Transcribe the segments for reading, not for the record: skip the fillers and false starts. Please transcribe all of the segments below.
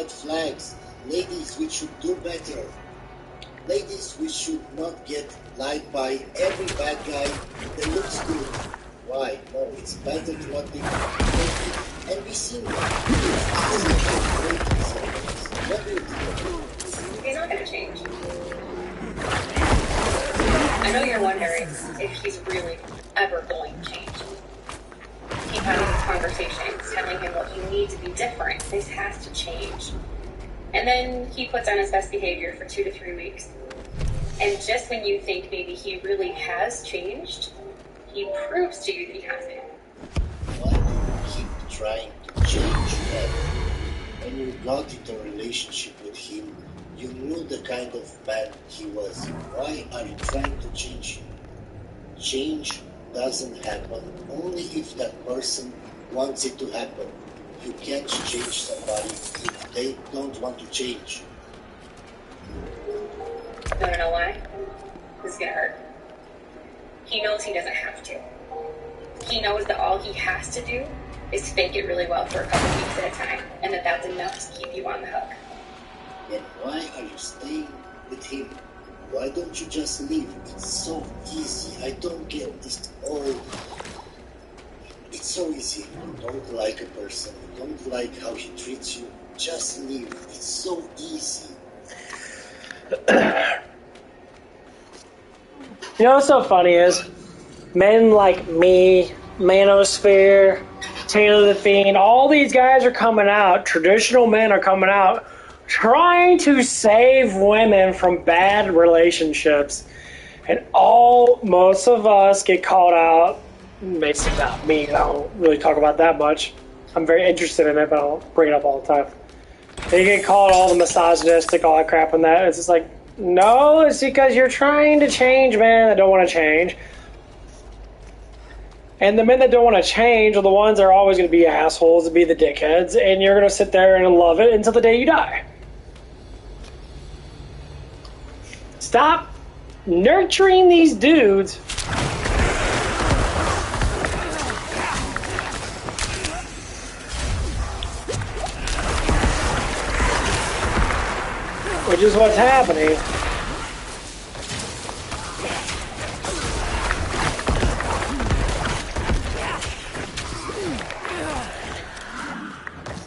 red flags. Ladies, we should do better. Ladies, we should not get lied by every bad guy that looks good. Why? No, it's better to not be naked and be single. It's easy to break sometimes. What do you think? He's not going to change. I know you're wondering if he's really ever going to change. Keep having these conversations, telling him, look, you need to be different. This has to change. And then he puts on his best behavior for 2 to 3 weeks. And just when you think maybe he really has changed, he proves to you that he hasn't. Why do you keep trying to change him? When you got into a relationship with him, you knew the kind of man he was. Why are you trying to change him? Change doesn't happen only if that person wants it to happen. You can't change somebody if they don't want to change. You wanna know why? This is gonna hurt. He knows he doesn't have to. He knows that all he has to do is fake it really well for a couple weeks at a time, and that that's enough to keep you on the hook. Then why are you staying with him? Why don't you just leave? It's so easy. I don't get this all. It's so easy. You don't like a person. You don't like how he treats you. Just leave. It's so easy. You know what's so funny is men like me, Manosphere, Taylor the Fiend, all these guys are coming out, traditional men are coming out trying to save women from bad relationships. And most of us get called out. Basically not me, I don't really talk about that much. I'm very interested in it, but I don't bring it up all the time. They get called all the misogynistic, all that crap and that. It's just like, no, it's because you're trying to change men that don't want to change. And the men that don't want to change are the ones that are always going to be assholes, to be the dickheads, and you're going to sit there and love it until the day you die. Stop nurturing these dudes. Which is what's happening.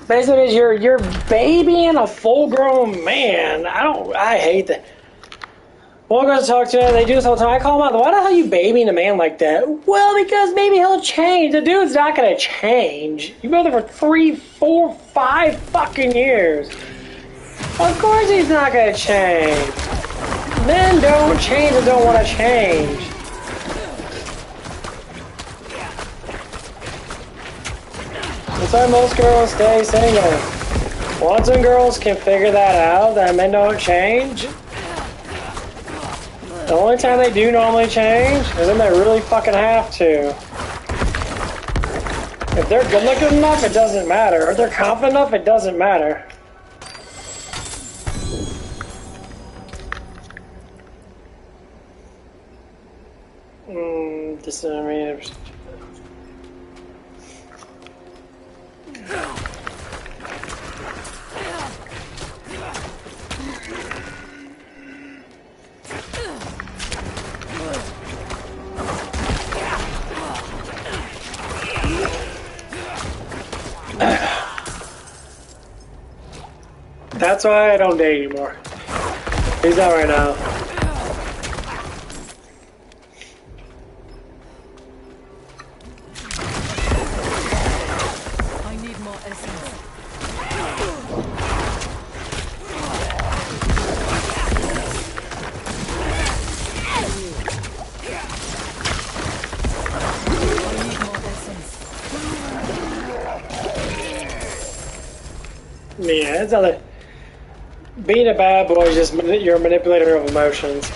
Basically, you're babying a full-grown man. I hate that. One girl to talk to, they do this all the time. I call them out. Why the hell are you babying a man like that? Well, because maybe he'll change. The dude's not gonna change. You've been there for 3, 4, 5 fucking years. Of course he's not going to change. Men don't change and don't want to change. That's why most girls stay single. Once some girls can figure that out, that men don't change, the only time they do normally change is when they really fucking have to. If they're good looking enough, it doesn't matter. If they're confident enough, it doesn't matter. Disseminated. That's why I don't date anymore. He's not right now. Yeah, it's not being a bad boy is just you're a manipulator of emotions.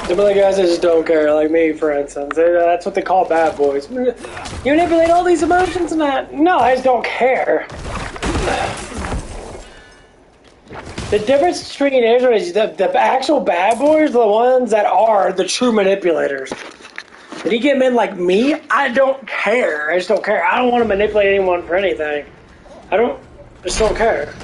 Some of the guys that just don't care, like me, for instance. That's what they call bad boys. You manipulate all these emotions and that. No, I just don't care. The difference between Israel is the actual bad boys are the ones that are the true manipulators. Did he get men like me? I don't care. I just don't care. I don't want to manipulate anyone for anything. I just don't care.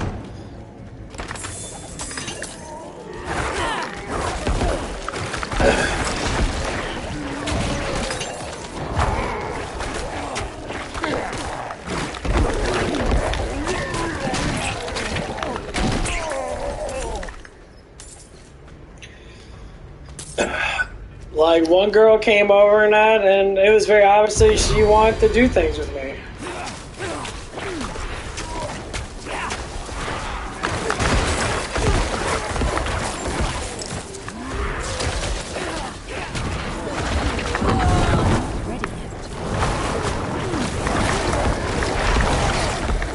Like, one girl came over and that, and it was very obviously she wanted to do things with me.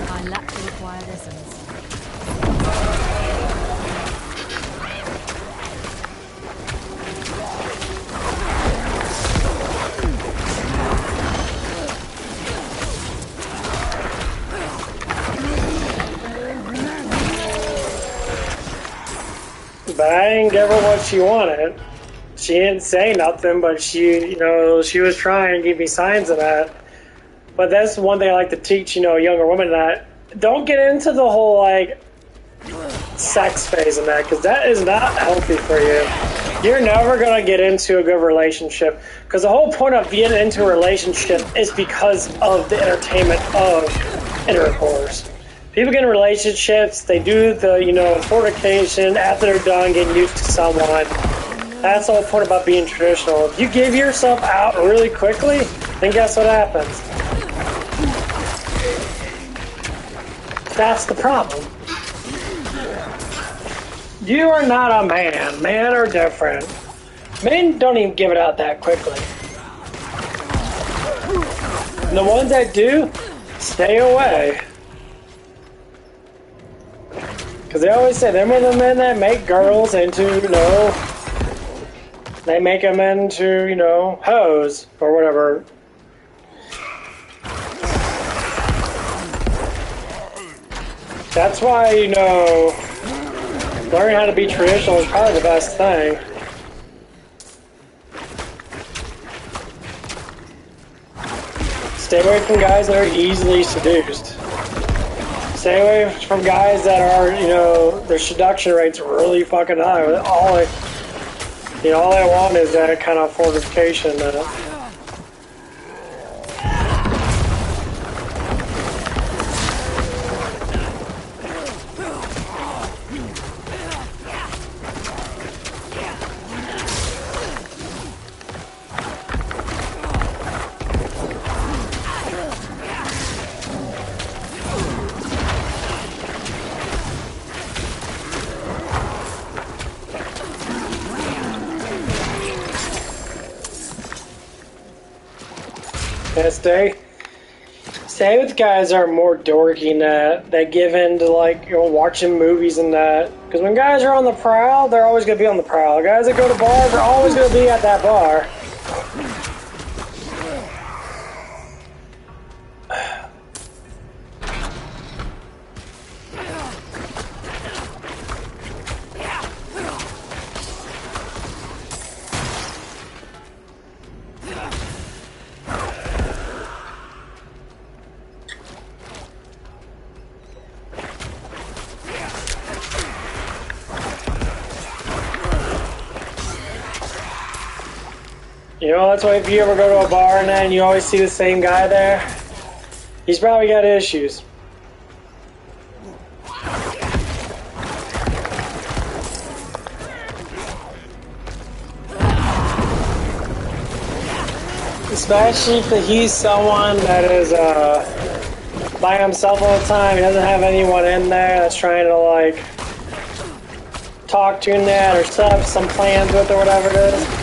I lack the required essence. But I didn't give her what she wanted. She didn't say nothing, but she was trying to give me signs of that. But that's one thing I like to teach, younger women that don't get into the whole, like, sex phase in that, because that is not healthy for you. You're never going to get into a good relationship, because the whole point of getting into a relationship is because of the entertainment of intercourse. People get in relationships, they do the, fornication, after they're done getting used to someone. That's the whole point about being traditional. If you give yourself out really quickly, then guess what happens? That's the problem. You are not a man. Men are different. Men don't even give it out that quickly. And the ones that do, stay away. Because they always say them are the men that make girls into, they make them into, hoes or whatever. That's why, learning how to be traditional is probably the best thing. Stay away from guys that are easily seduced. Stay away from guys that are, their seduction rate's really fucking high. All I want is that kind of fortification. Stay with guys that are more dorky and that give in to watching movies and that. Because when guys are on the prowl, they're always going to be on the prowl. Guys that go to bars are always going to be at that bar. That's why if you ever go to a bar and you always see the same guy there, he's probably got issues. Especially if he's someone that is by himself all the time. He doesn't have anyone in there that's trying to talk to him that or set up some plans with or whatever it is.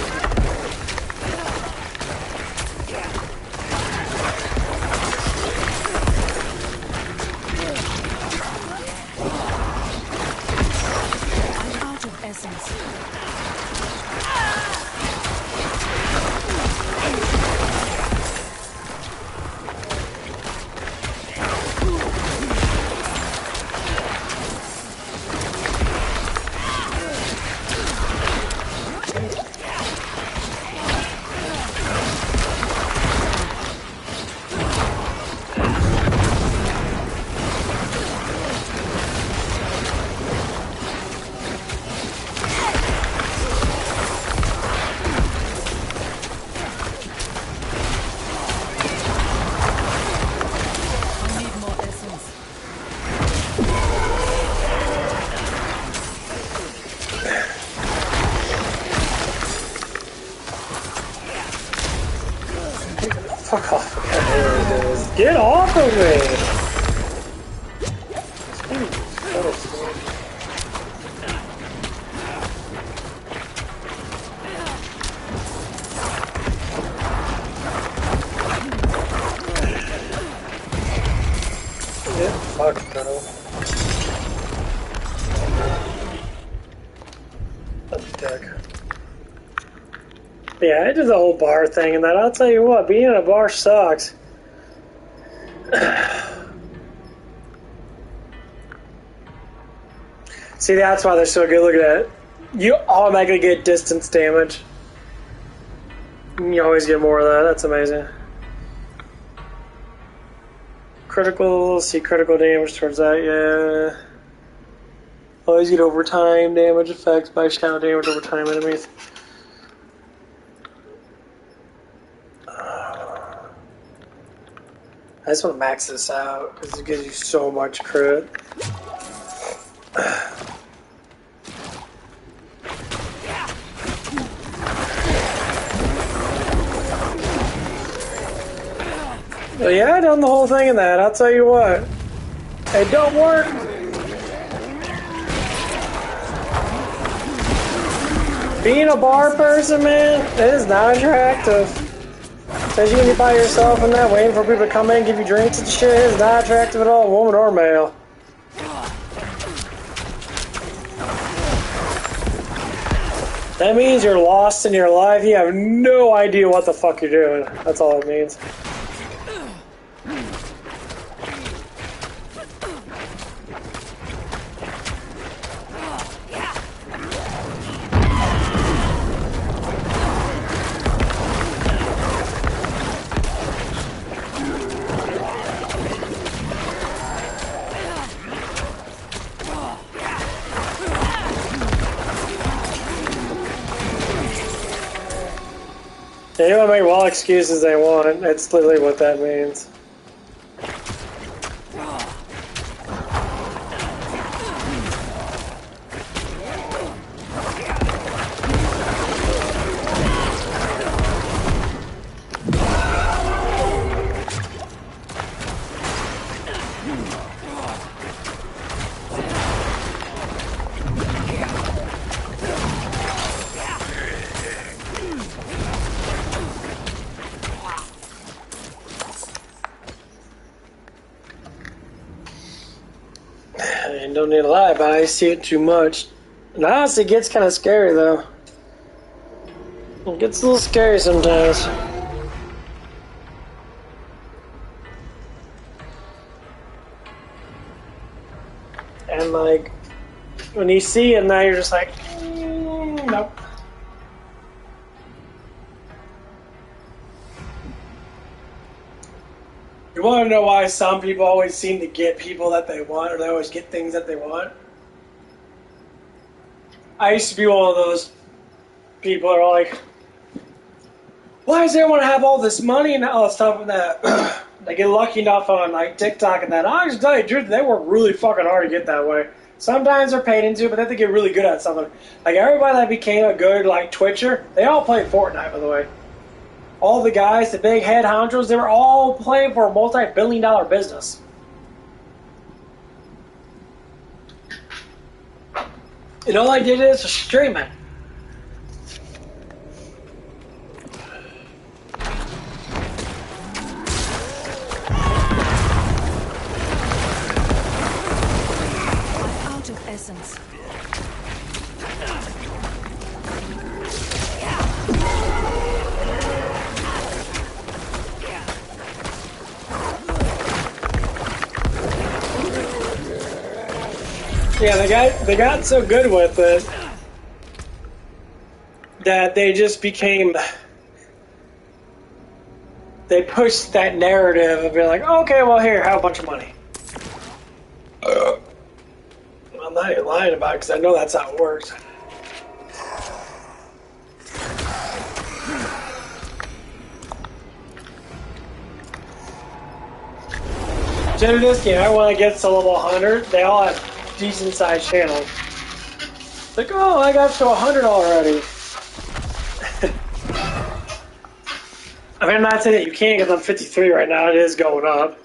kills me. Yeah, fuck, bro. That's dick. Yeah, I did the whole bar thing, and then I'll tell you what, being in a bar sucks. See, that's why they're so good. Look at that. You automatically get distance damage. You always get more of that. That's amazing. Critical, see critical damage towards that, yeah. Always get overtime damage effects by shadow damage over time enemies. I just want to max this out because it gives you so much crit. But yeah, I done the whole thing in that. I'll tell you what, it don't work. Being a bar person, man, it is not attractive. Especially when you're by yourself and that, waiting for people to come in and give you drinks and shit, it is not attractive at all, woman or male. That means you're lost in your life. You have no idea what the fuck you're doing. That's all it means. They want to make all excuses they want. That's literally what that means. I don't need to lie, but I see it too much. And honestly, it gets kind of scary, though. It gets a little scary sometimes. And, like, when you see it now, you're just like, nope. You want to know why some people always seem to get people that they want, or they always get things that they want? I used to be one of those people that are like, why does everyone have all this money and all this stuff and that? They get lucky enough on like TikTok and that. I just tell you the truth, they work really fucking hard to get that way. Sometimes they're paid into it, but they have to get really good at something. Like everybody that became a good like Twitcher, they all played Fortnite, by the way. All the guys, the big head honchos, they were all playing for a multi-billion-dollar business. And all I did is stream it. I'm out of essence. Yeah, they got so good with it that they just became. They pushed that narrative of being like, okay, well, here, have a bunch of money. I'm not even lying about it because I know that's how it works. So in this game, everyone that gets to level 100, they all have decent sized channels. It's like, oh, I got to 100 already. I mean, I'm not saying that you can't because I'm 53 right now. It is going up.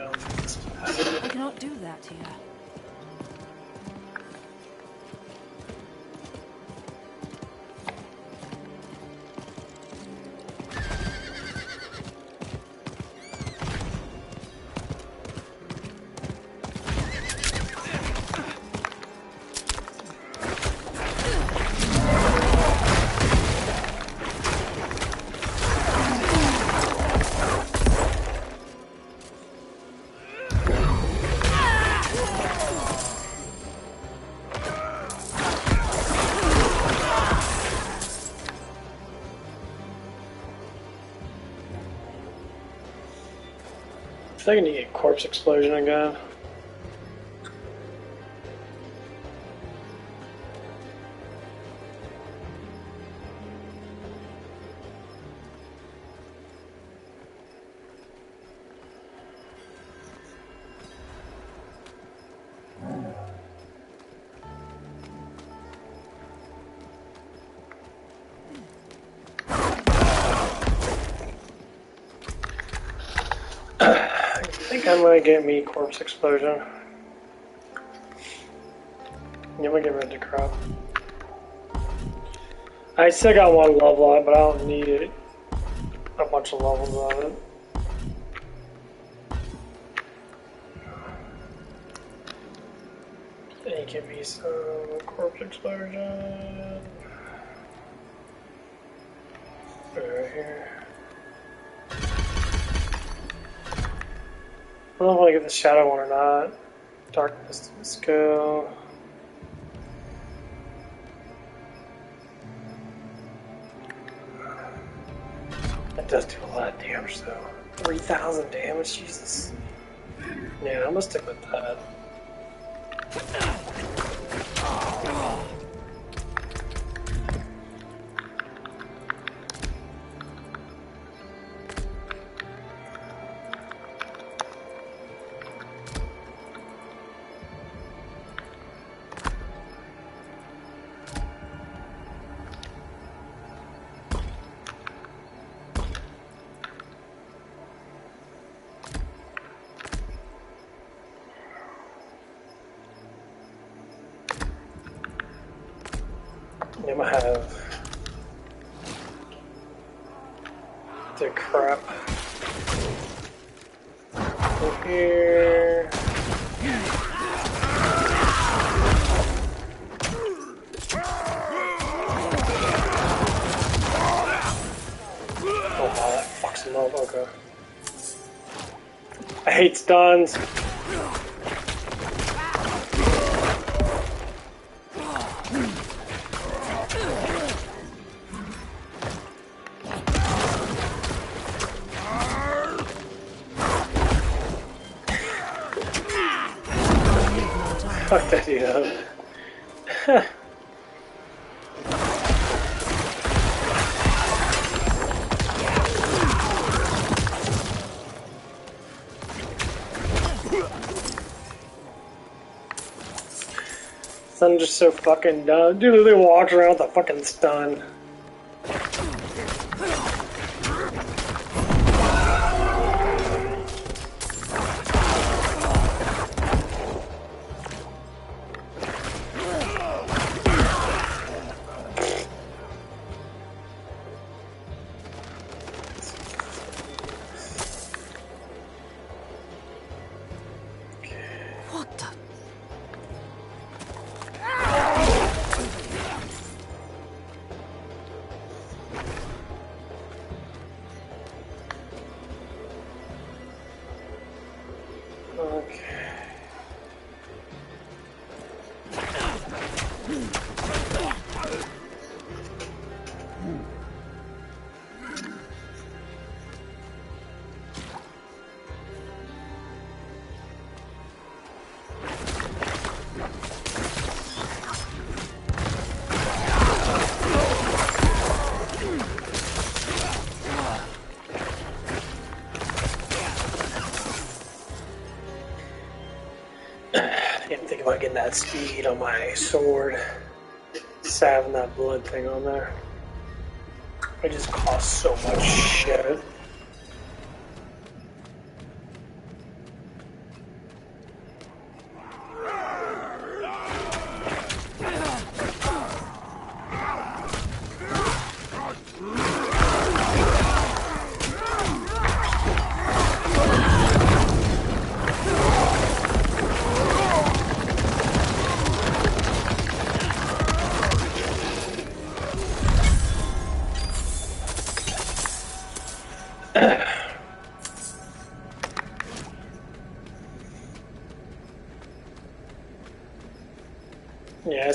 I cannot do that here. I think I need to get corpse explosion again. I think I'm gonna get me corpse explosion. Yeah, I'm gonna get rid of the crap. I still got one level up, but I don't need it. A bunch of levels of it. Then give me some corpse explosion. Right here. I don't know if I get the shadow one or not. Darkness, let's go. That does do a lot of damage though. 3,000 damage, Jesus. Yeah, I'm gonna stick with that. I'm gonna have the crap over here. Oh wow, that fucks him up. Okay. I hate stuns. Fuck that dude up. Son just so fucking dumb. Dude literally walks around with a fucking stun. What the? Okay. I didn't think about getting that speed on my sword. Just having that blood thing on there. It just costs so much shit.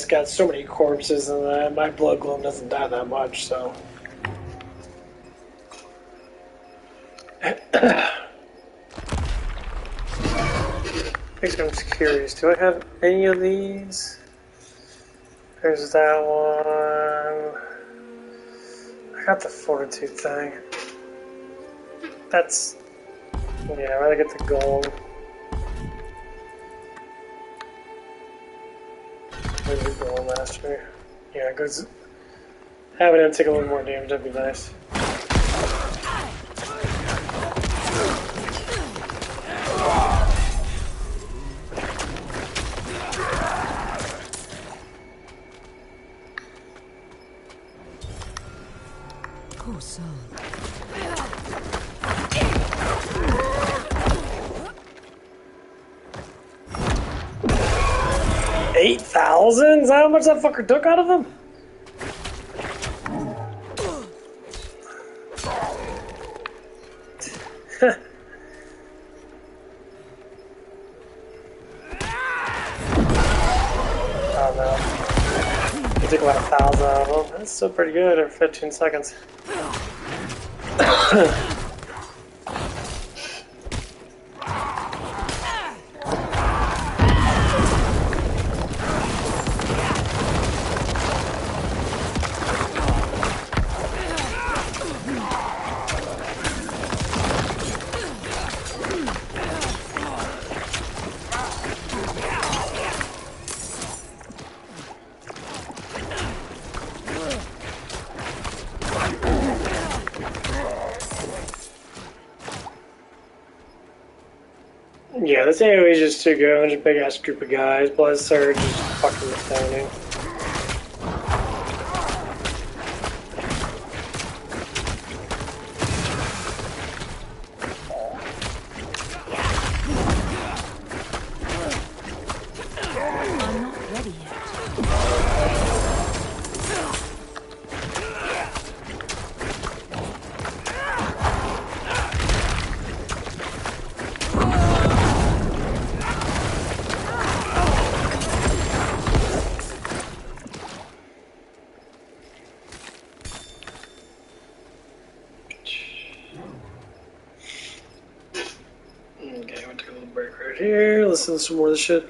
it's got so many corpses in that. My blood gloom doesn't die that much, so. I'm just curious. Do I have any of these? There's that one. I got the fortitude thing. That's. Yeah, I'd rather get the gold. Where's the gold master? Yeah, because having him take a little more damage would be nice. Poor soul. 8,000? Is that how much that fucker took out of him? Oh no. He took about 1,000 out of him. That's still pretty good in 15 seconds. 'Yeah, this anime is just too good. There's a big ass group of guys. Blood Surge is fucking astounding. I'm not ready yet. Okay, I'm gonna take a little break right here. Listen to some more of this shit.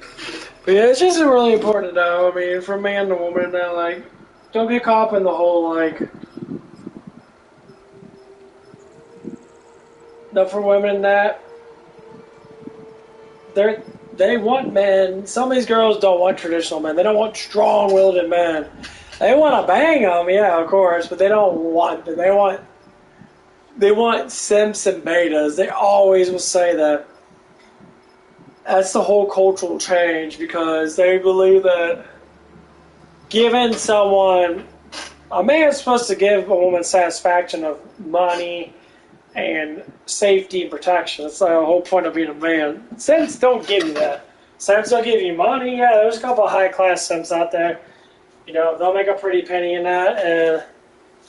But yeah, it's just really important to know. I mean, from man to woman, now, like, don't get caught up in the whole, like, no, for women that they want men. Some of these girls don't want traditional men. They don't want strong-willed men. They want to bang them, yeah, of course, but they don't want them. They want simps and betas. They always will say that. That's the whole cultural change because they believe that giving someone, a man's supposed to give a woman satisfaction of money and safety and protection. That's the whole point of being a man. Simps don't give you that. Simps don't give you money. Yeah, there's a couple of high-class simps out there. You know, they'll make a pretty penny in that, and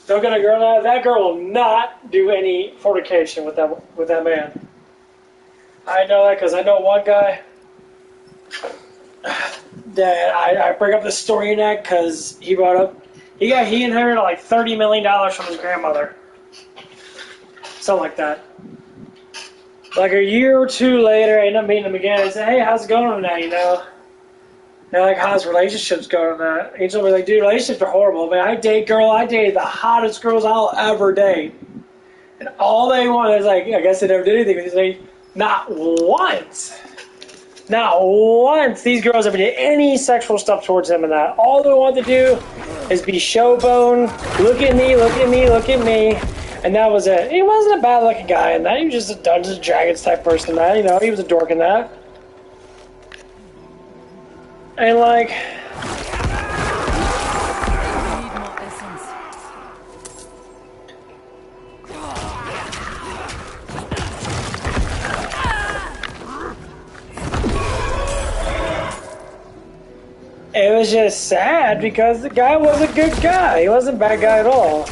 they'll get a girl out. That girl will not do any fornication with that man. I know that because I know one guy that I bring up the story in that because he brought up he inherited like $30 million from his grandmother, something like that. Like a year or two later, I end up meeting him again. I said, "Hey, how's it going on that? You know?" And like, how's relationships going on that? And he told me, like, dude, relationships are horrible. Man, I dated the hottest girls I'll ever date. And all they want is, like, I guess they never did anything with these. Not once these girls ever did any sexual stuff towards him and that. All they want to do is be showbone, look at me, look at me, look at me. And that was it. He wasn't a bad looking guy in that. He was just a Dungeons and Dragons type person in that. You know, he was a dork in that. And like, I need more essence. it was just sad because the guy was a good guy. He wasn't a bad guy at all.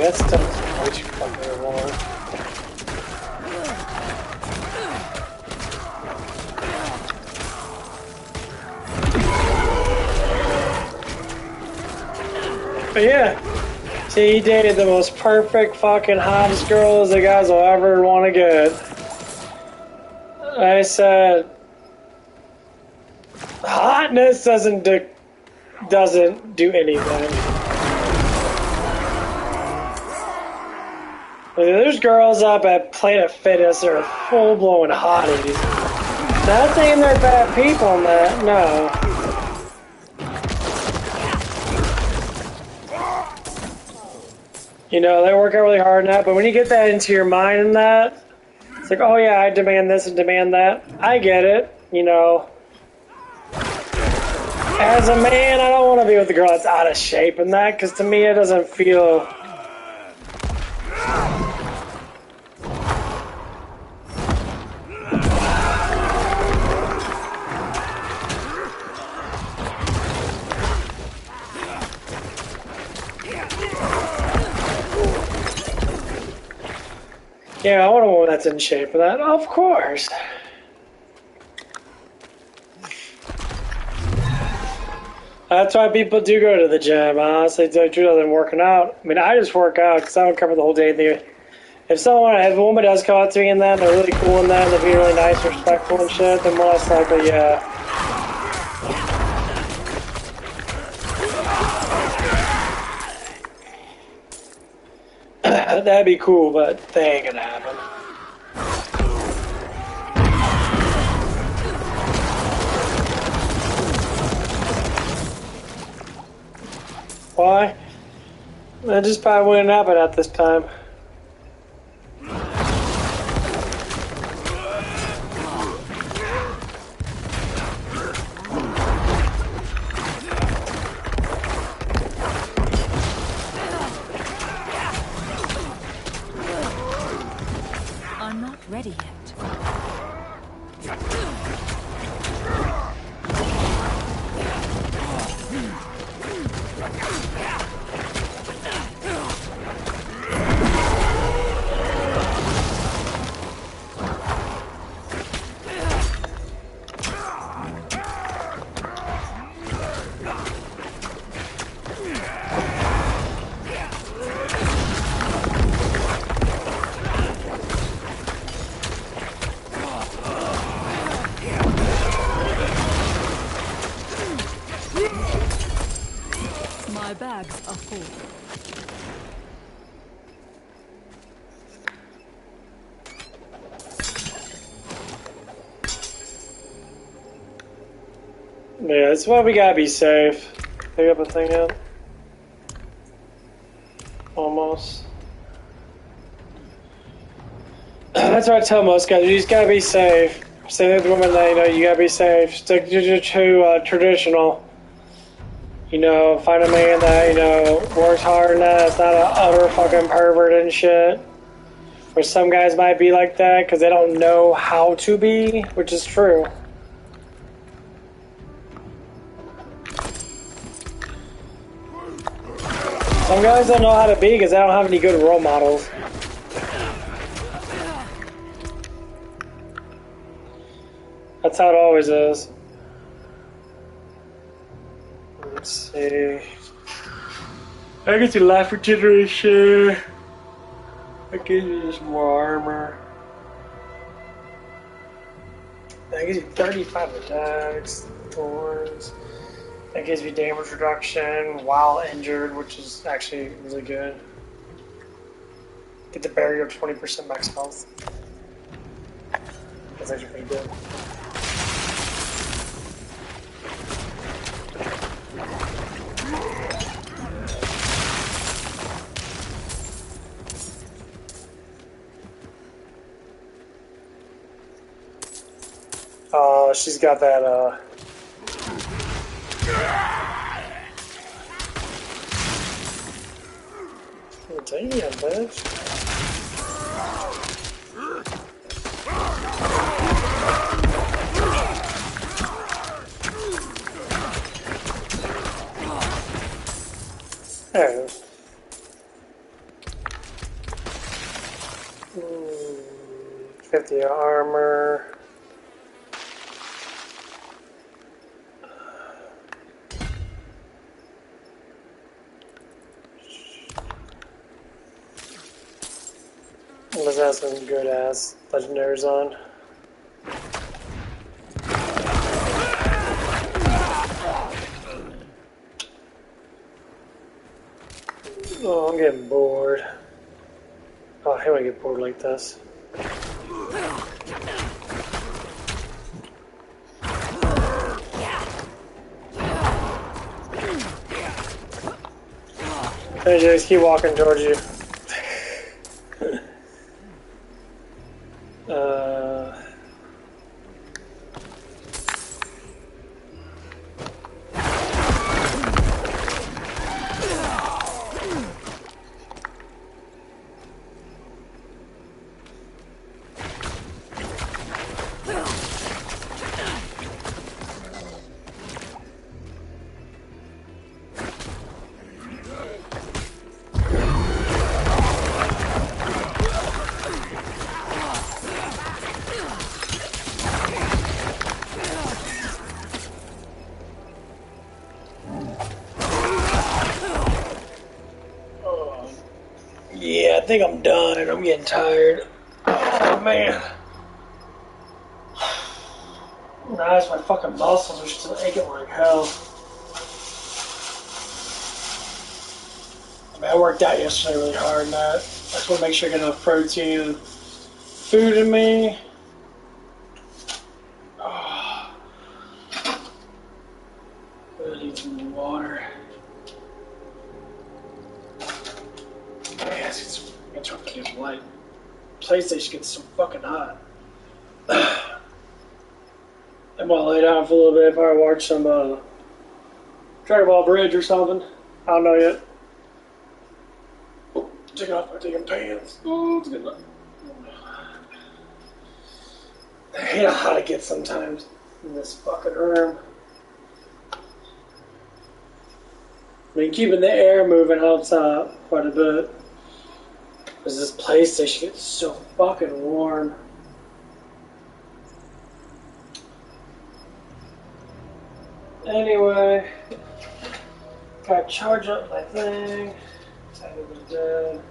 That's still way too fucking long. But yeah, see, he dated the most perfect fucking hottest girls the guys will ever want to get. I said, hotness doesn't do anything. There's girls up at Planet Fitness that are full-blown hotties. Not saying they're bad people in that, no. You know, they work out really hard in that, but when you get that into your mind and that, it's like, oh yeah, I demand this and demand that. I get it, you know. As a man, I don't want to be with a girl that's out of shape and that, because to me it doesn't feel... Yeah, I want a woman that's in shape for that, of course. That's why people do go to the gym, honestly, other than working out. I mean, I just work out because I don't cover the whole day. If a woman does come out to me and that, they're really cool in that, they're being really nice, respectful and shit, then more or less likely, yeah. That'd be cool, but that ain't gonna happen. Why? That just probably wouldn't happen at this time. I'm not ready yet. My bags are full. Yeah, that's why we gotta be safe. Pick up a thing up. Almost. That's what I tell most guys. You just gotta be safe. Say to the woman that, you know, you gotta be safe. Stick to traditional. You know, find a man that, you know, works hard and that's not an utter fucking pervert and shit. Where some guys might be like that because they don't know how to be, which is true. Some guys don't know how to be because they don't have any good role models. That's how it always is. Let's see. I get you life regeneration. That gives you just more armor. That gives you 35 attacks, thorns. That gives you damage reduction while injured, which is actually really good. Get the barrier of 20% max health. That's actually pretty good. Oh, she's got that, damn, bitch. There it is. the armor. Let's have some good ass legendaries on. Oh, I'm getting bored. Oh, I hate when I get bored like this. Hey, just keep walking towards you. Yeah, I think I'm done. I'm getting tired. Oh, man. Nice, my fucking muscles are still aching like hell. I mean, I worked out yesterday really hard, and I just want to make sure I get enough protein and food in me. Oh, I need some water. Man, it's too fucking light. PlayStation gets so fucking hot. I'm gonna lay down for a little bit if I watch some Dragon Ball Bridge or something. I don't know yet. Taking off my damn pants. Oh, it's good luck. I hate how hot it gets sometimes in this fucking room. I mean, keeping the air moving helps out quite a bit. Because this PlayStation gets so fucking warm. Anyway, gotta charge up my thing. Time to be dead.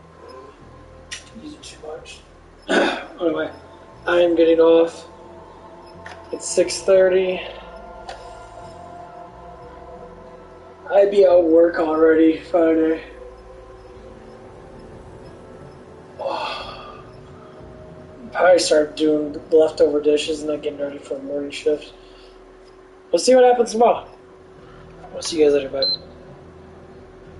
Using too much. Anyway, I am getting off. It's 6:30. I'd be out of work already Friday. Oh. Probably start doing leftover dishes and not getting ready for a morning shift. We'll see what happens tomorrow. We'll see you guys later, bye.